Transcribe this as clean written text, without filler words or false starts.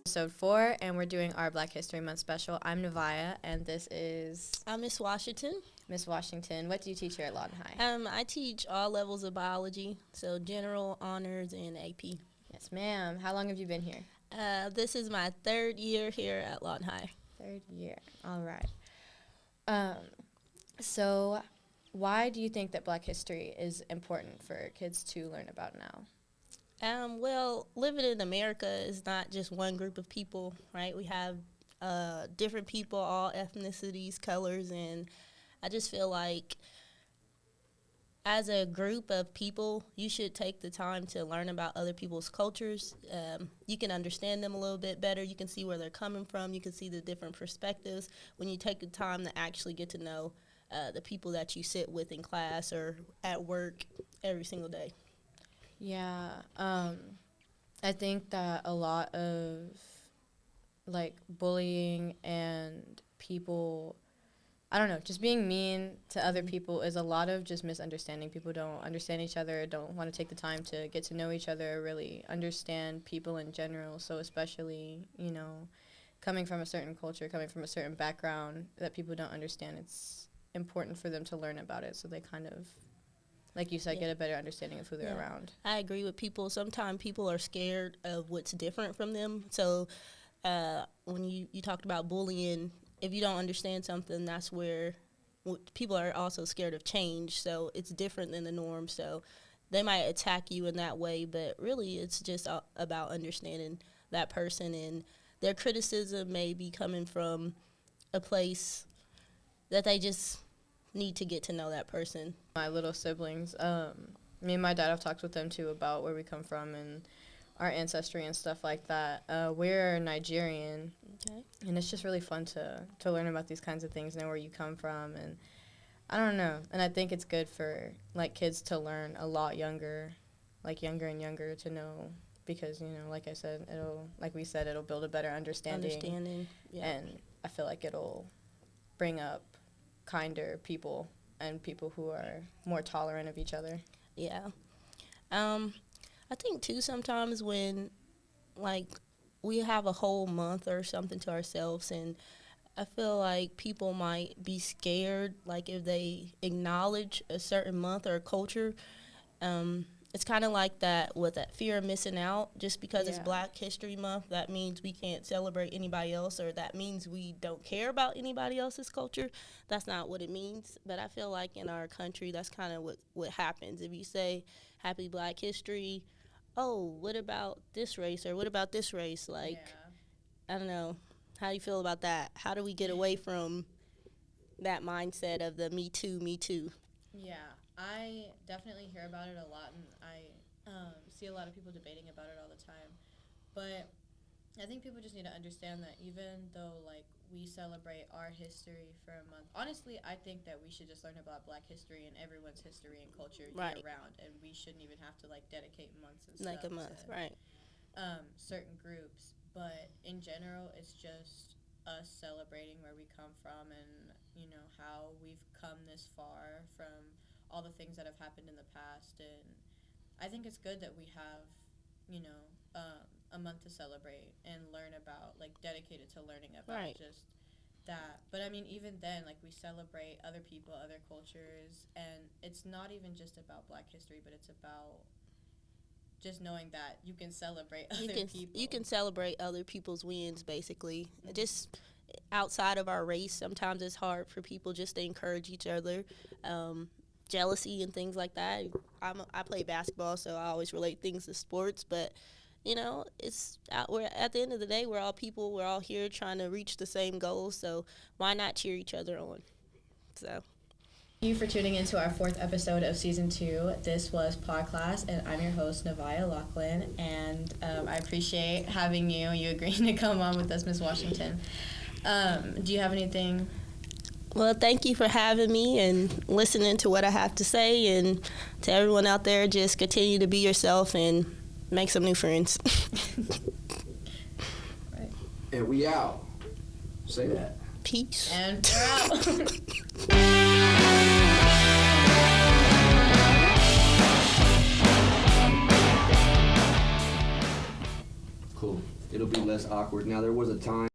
Episode 4, and we're doing our Black History Month special. I'm Nevaeh, and this is... I'm Miss Washington. Miss Washington, what do you teach here at Lawton High? I teach all levels of biology, so general, honors, and AP. Yes, ma'am. How long have you been here? This is my 3rd year here at Lawton High. 3rd year. All right. So why do you think that Black history is important for kids to learn about now? Well, living in America is not just one group of people, right? We have different people, all ethnicities, colors, and I just feel like as a group of people, you should take the time to learn about other people's cultures. You can understand them a little bit better. You can see where they're coming from. You can see the different perspectives when you take the time to actually get to know the people that you sit with in class or at work every single day. Yeah, I think that a lot of, like, bullying and people, I don't know, just being mean to other people is a lot of just misunderstanding. People don't understand each other, don't want to take the time to get to know each other, really understand people in general. So especially, you know, coming from a certain culture, coming from a certain background that people don't understand, it's important for them to learn about it so they kind of, like you said, get a better understanding of who they're around. I agree with people. Sometimes people are scared of what's different from them. So when you talked about bullying, if you don't understand something, that's where people are also scared of change. So it's different than the norm. So they might attack you in that way, but really it's just about understanding that person, and their criticism may be coming from a place that they just need to get to know that person. My little siblings, me and my dad have talked with them too about where we come from and our ancestry and stuff like that. We're Nigerian, and it's just really fun to learn about these kinds of things, know where you come from, and I don't know. And I think it's good for, like, kids to learn a lot younger, like younger and younger, to know, because, you know, like I said, it'll build a better understanding. Yeah. And I feel like it'll bring up kinder people and people who are more tolerant of each other. Yeah. I think, too, sometimes when, like, we have a whole month or something to ourselves, and I feel like people might be scared, like, if they acknowledge a certain month or a culture. It's kind of like that with that fear of missing out. Just because it's Black History Month, that means we can't celebrate anybody else, or that means we don't care about anybody else's culture. That's not what it means. But I feel like in our country, that's kind of what happens. If you say Happy Black History, oh, what about this race, or what about this race? Like, I don't know. How do you feel about that? How do we get away from that mindset of the me too, me too? Yeah. I definitely hear about it a lot, and I see a lot of people debating about it all the time. But I think people just need to understand that even though, like, we celebrate our history for a month, honestly, I think that we should just learn about Black history and everyone's history and culture year-round, and we shouldn't even have to, like, dedicate months and stuff like a month, certain groups. But in general, it's just us celebrating where we come from and, you know, how we've come this far from all the things that have happened in the past. And I think it's good that we have, you know, a month to celebrate and learn about, like, dedicated to learning about just that. But I mean, even then, like, we celebrate other people, other cultures, and it's not even just about Black history, but it's about just knowing that you can celebrate other people. You can celebrate other people's wins, basically. Just outside of our race, sometimes it's hard for people just to encourage each other. Jealousy and things like that. I play basketball, so I always relate things to sports. But, you know, we're at the end of the day, we're all people. We're all here trying to reach the same goals. So why not cheer each other on? So. Thank you for tuning into our 4th episode of Season 2. This was Podclass, and I'm your host, Nevaeh Lachlan. And I appreciate having you agreeing to come on with us, Ms. Washington. Do you have anything? Well, thank you for having me and listening to what I have to say. And to everyone out there, just continue to be yourself and make some new friends. Right. And we out. Say that. Peace. And we're out. Cool. it'll be less awkward. Now there was a time